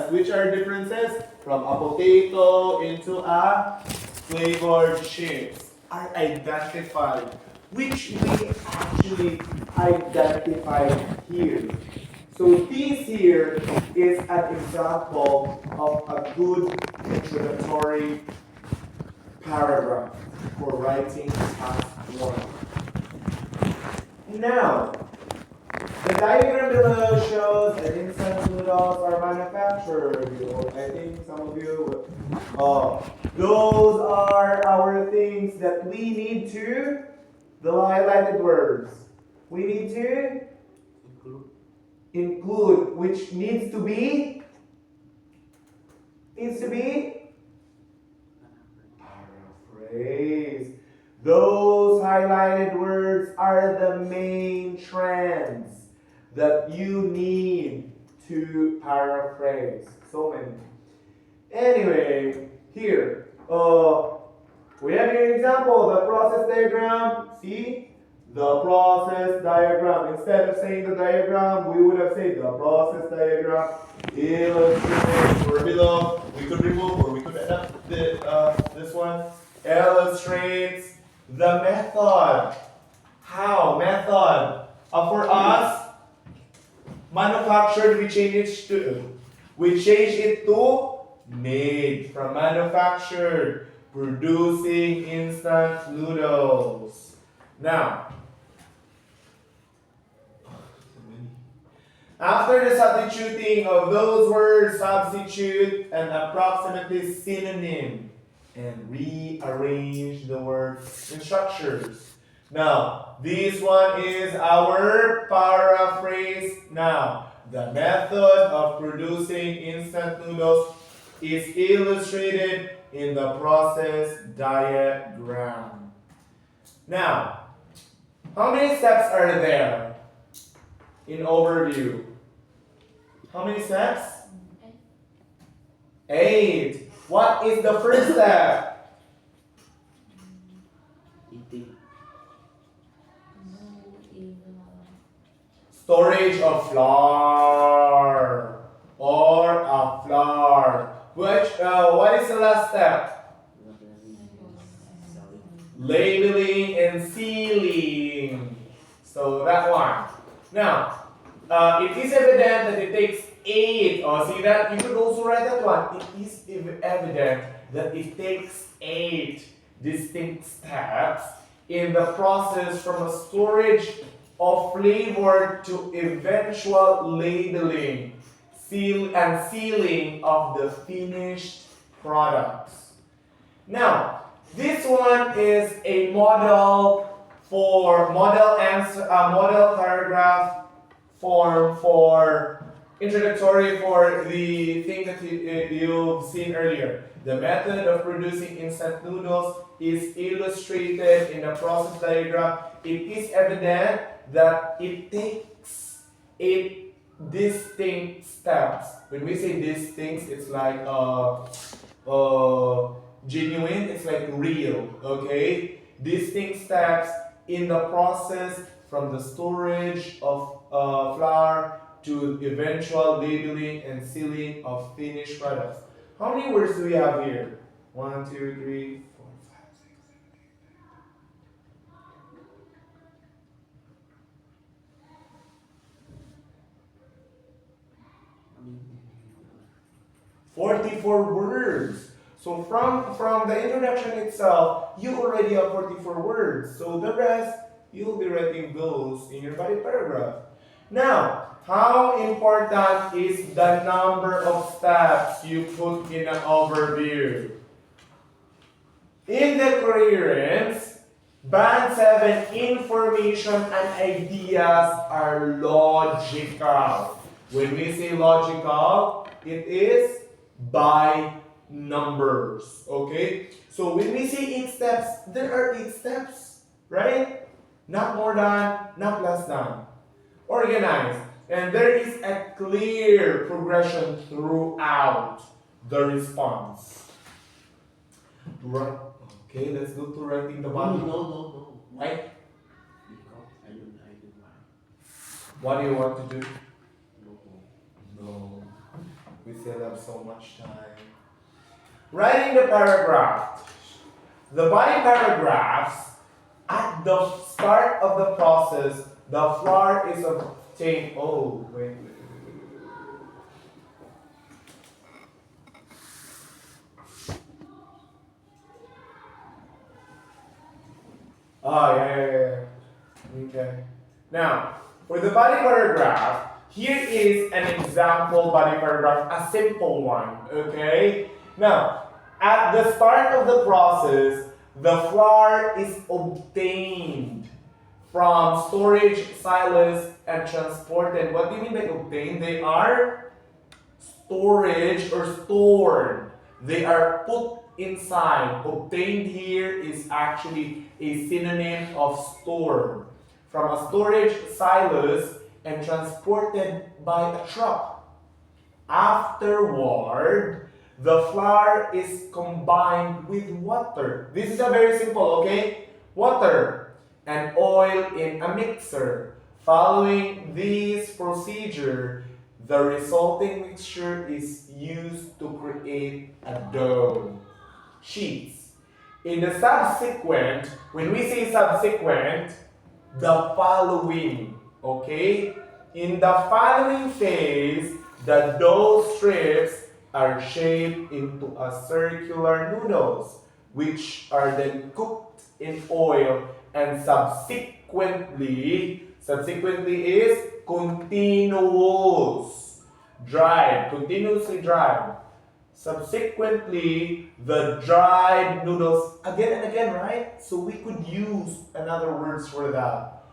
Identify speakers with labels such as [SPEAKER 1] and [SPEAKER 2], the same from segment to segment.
[SPEAKER 1] differences. Which are differences? From a potato into a flavored chips are identified. Which we actually identified here. So this here is an example of a good introductory paragraph for writing task 1. Now, the diagram below shows that instant noodles are manufactured. I think some of you, those are our things that we need to, the highlighted words. We need to include, which needs to be paraphrase. Those highlighted words are the main trends that you need to paraphrase. So many. Anyway, here, we have an example, the process diagram. See? The process diagram. Instead of saying the diagram, we would have said the process diagram illustrates, or below, we could remove or we could adapt this one. Illustrates the method. How? Method. For us, manufactured, we change it to made. From manufactured, producing instant noodles. Now, after the substituting of those words, substitute an approximately synonym and rearrange the word in structures. Now, this one is our paraphrase. Now, the method of producing instant noodles is illustrated in the process diagram. Now, how many steps are there in overview? How many steps? 8. What is the first step?
[SPEAKER 2] Eating.
[SPEAKER 1] Storage of flour or a flour. What is the last step? Labeling and sealing. So that one. Now, it is evident that it takes 8. Oh, see that? You could also write that one. It is evident that it takes 8 distinct steps in the process from a storage of flavor to eventual labeling, sealing of the finished products. Now, this one is a model paragraph form for introductory for the thing that you've seen earlier. The method of producing instant noodles is illustrated in the process diagram. It is evident that it takes 8 distinct steps. When we say distinct, it's like genuine, it's like real, okay? Distinct steps in the process from the storage of flour to eventual labeling and sealing of finished products. How many words do we have here? 1, 2, 3, 4, 5, 6, 7, 8. 44 words. So from the introduction itself, you already have 44 words. So the rest, you'll be writing those in your body paragraph. Now, how important is the number of steps you put in an overview? In the coherence, band 7, information and ideas are logical. When we say logical, it is by numbers. Okay? So when we say 8 steps, there are 8 steps, right? Not more than, not less than. Organized. And there is a clear progression throughout the response. Right. Okay, let's go to writing the body.
[SPEAKER 2] No.
[SPEAKER 1] Why?
[SPEAKER 2] Because I don't
[SPEAKER 1] What do you want to do?
[SPEAKER 2] No.
[SPEAKER 1] No. We still have so much time. Writing the paragraph. The body paragraphs, at the start of the process, the flower is obtained. Oh, wait. Oh, yeah. Okay. Now, for the body paragraph, here is an example body paragraph, a simple one, okay? Now, at the start of the process, the flour is obtained from storage, silos, and transported. What do you mean by obtained? They are storage or stored. They are put inside. Obtained here is actually a synonym of store. From a storage silos and transported by a truck. Afterward, the flour is combined with water. This is a very simple, okay? Water and oil in a mixer. Following this procedure, the resulting mixture is used to create a dough. Sheets. In the subsequent, when we say subsequent, the following, okay? In the following phase, the dough strips are shaped into a circular noodles, which are then cooked in oil and subsequently is continuous, dried, continuously dried. Subsequently, the dried noodles, again and again, right? So we could use another words for that.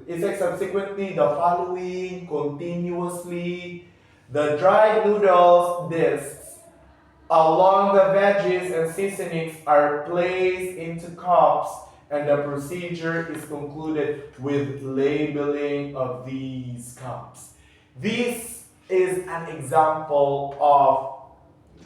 [SPEAKER 1] It's like subsequently, the following, continuously. The dried noodles discs along the veggies and seasonings are placed into cups, and the procedure is concluded with labeling of these cups. This is an example of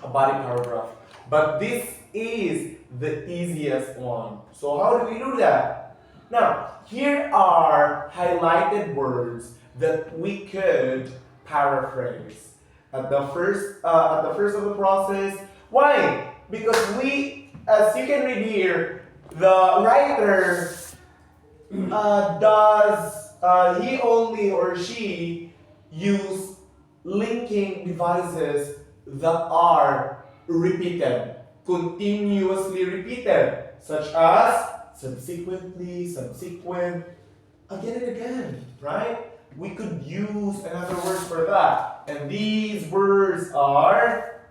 [SPEAKER 1] a body paragraph, but this is the easiest one. So how do we do that? Now, here are highlighted words that we could paraphrase at the first of the process. Why? Because we, as you can read here, the writer does he only or she use linking devices that are repeated, continuously repeated, such as subsequently, subsequent, again and again, right? We could use another word for that. And these words are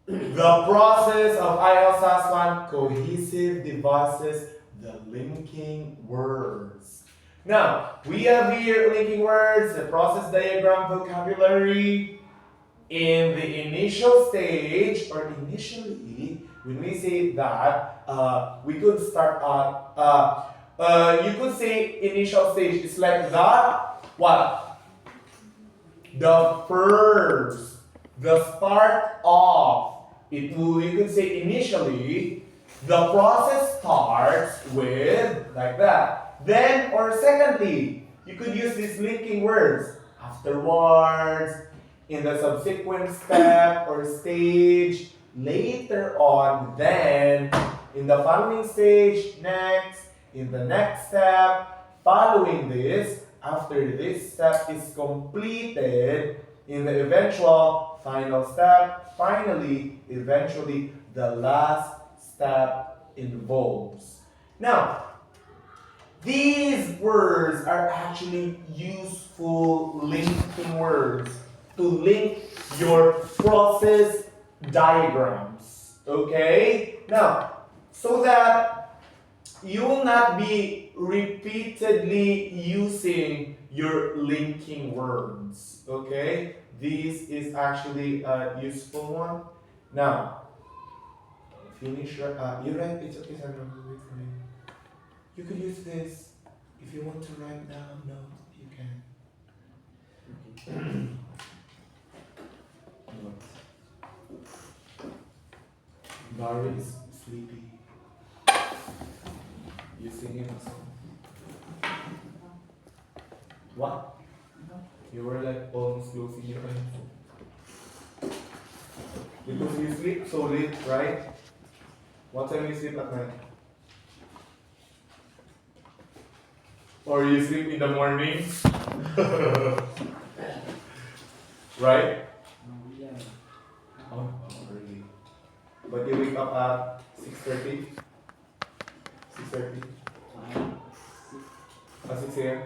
[SPEAKER 1] the process of IELTS SAS1 cohesive devices, the linking words. Now, we have here linking words, the process diagram vocabulary. In the initial stage, or initially, when we say that, we could start you could say initial stage is like that. What? The first, the start of. You could say initially, the process starts with like that. Then, or secondly, you could use these linking words. Afterwards, in the subsequent step or stage, later on, then, in the following stage, next, in the next step, following this, after this step is completed, in the eventual final step, finally, eventually, the last step involves. Now, these words are actually useful linking words to link your process diagrams. Okay? Now, so that you will not be repeatedly using your linking words. Okay? This is actually a useful one. Now, finish your, you write, it's okay, Sandra, wait for me. You could use this if you want to write down notes, you can. Barry is sleepy. You singing a song? What? You were like almost closing your eyes. Because you sleep so late, right? What time you sleep at night? Or you sleep in the morning? Right?
[SPEAKER 2] Yeah.
[SPEAKER 1] Oh, early. But you wake up at 6:30? 6:30? At 6 a.m.?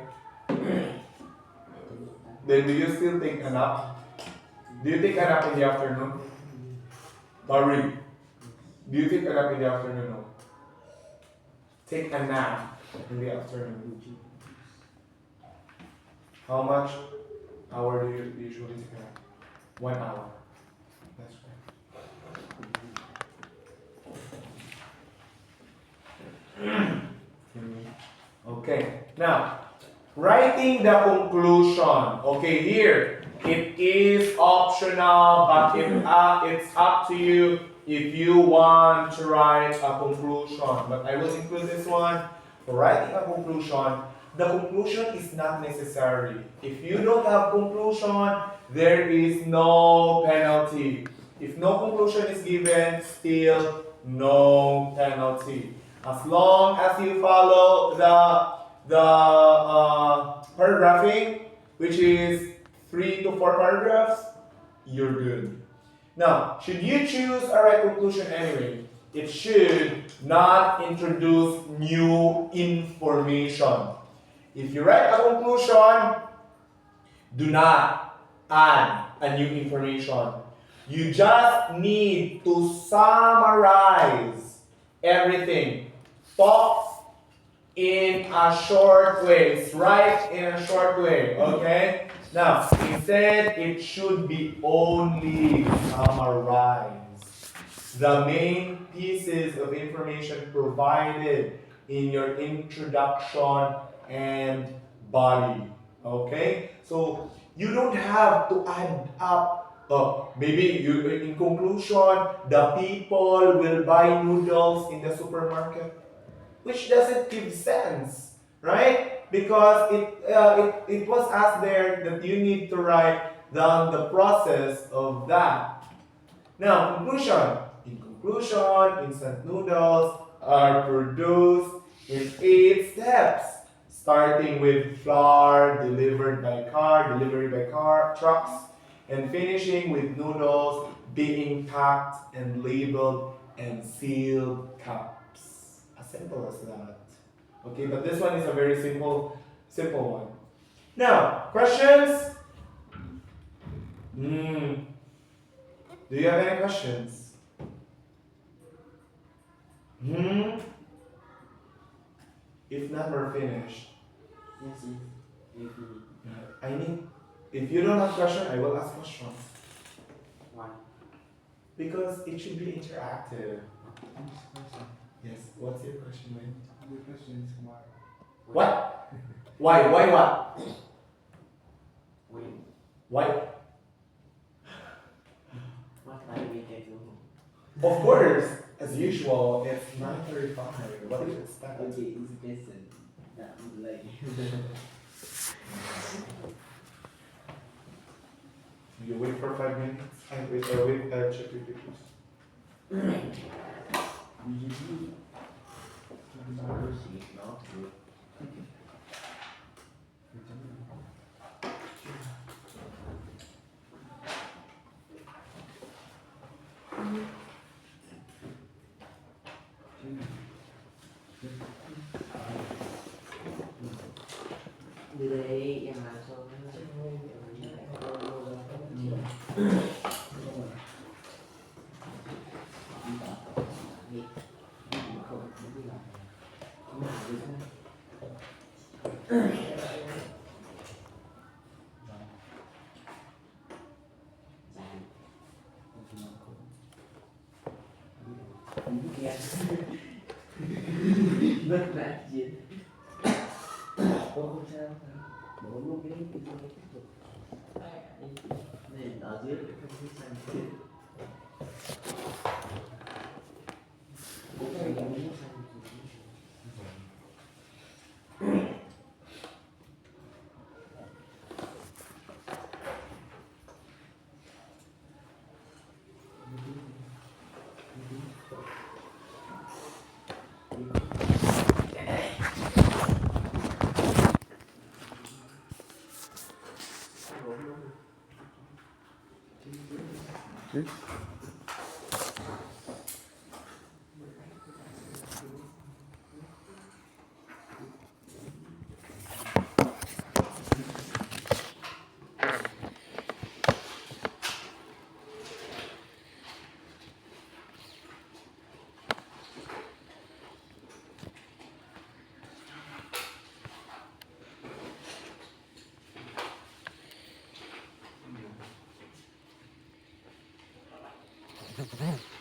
[SPEAKER 1] Then do you still take a nap? Do you take a nap in the afternoon? Barry, do you take a nap in the afternoon? No. Take a nap in the afternoon. How much hour do you usually take a nap? 1 hour. That's right. Okay. Now, writing the conclusion. Okay, here it is optional, but it's up to you if you want to write a conclusion. But I will include this one. For writing a conclusion, the conclusion is not necessary. If you don't have conclusion, there is no penalty. If no conclusion is given, still no penalty. As long as you follow the paragraphing, which is 3 to 4 paragraphs, you're good. Now, should you choose a right conclusion anyway, it should not introduce new information. If you write a conclusion, do not add a new information. You just need to summarize everything. Talk in a short way. Write in a short way. Okay? Now, instead, it should be only summarized. The main pieces of information provided in your introduction and body. Okay? So, you don't have to add up. Maybe you, in conclusion, the people will buy noodles in the supermarket, which doesn't give sense, right? Because it was asked there that you need to write down the process of that. Now, conclusion. In conclusion, instant noodles are produced in 8 steps, starting with flour delivery by car, trucks, and finishing with noodles being packed and labeled and sealed cups. As simple as that. Okay, but this one is a very simple one. Now, questions? Do you have any questions? If not, we're finished.
[SPEAKER 2] Yes,
[SPEAKER 1] If you don't have question, I will ask questions.
[SPEAKER 2] Why?
[SPEAKER 1] Because it should be interactive. Yes, what's your question, man?
[SPEAKER 3] The question is why.
[SPEAKER 1] What? Why? Why what?
[SPEAKER 2] When?
[SPEAKER 1] Why?
[SPEAKER 2] What time we can do?
[SPEAKER 1] Of course, as usual, it's 9:35. What do you expect?
[SPEAKER 2] Okay, it's question. That like.
[SPEAKER 1] You wait for 5 minutes. I wait, check your pictures.
[SPEAKER 2] Usually, it's not good. Từ đấy em làm xong nó sẽ hơi rất là chiến. Không sao, bố lúc cái tiếp tục nên ở dưới không biết sao cũng phải làm nước sao
[SPEAKER 1] Okay.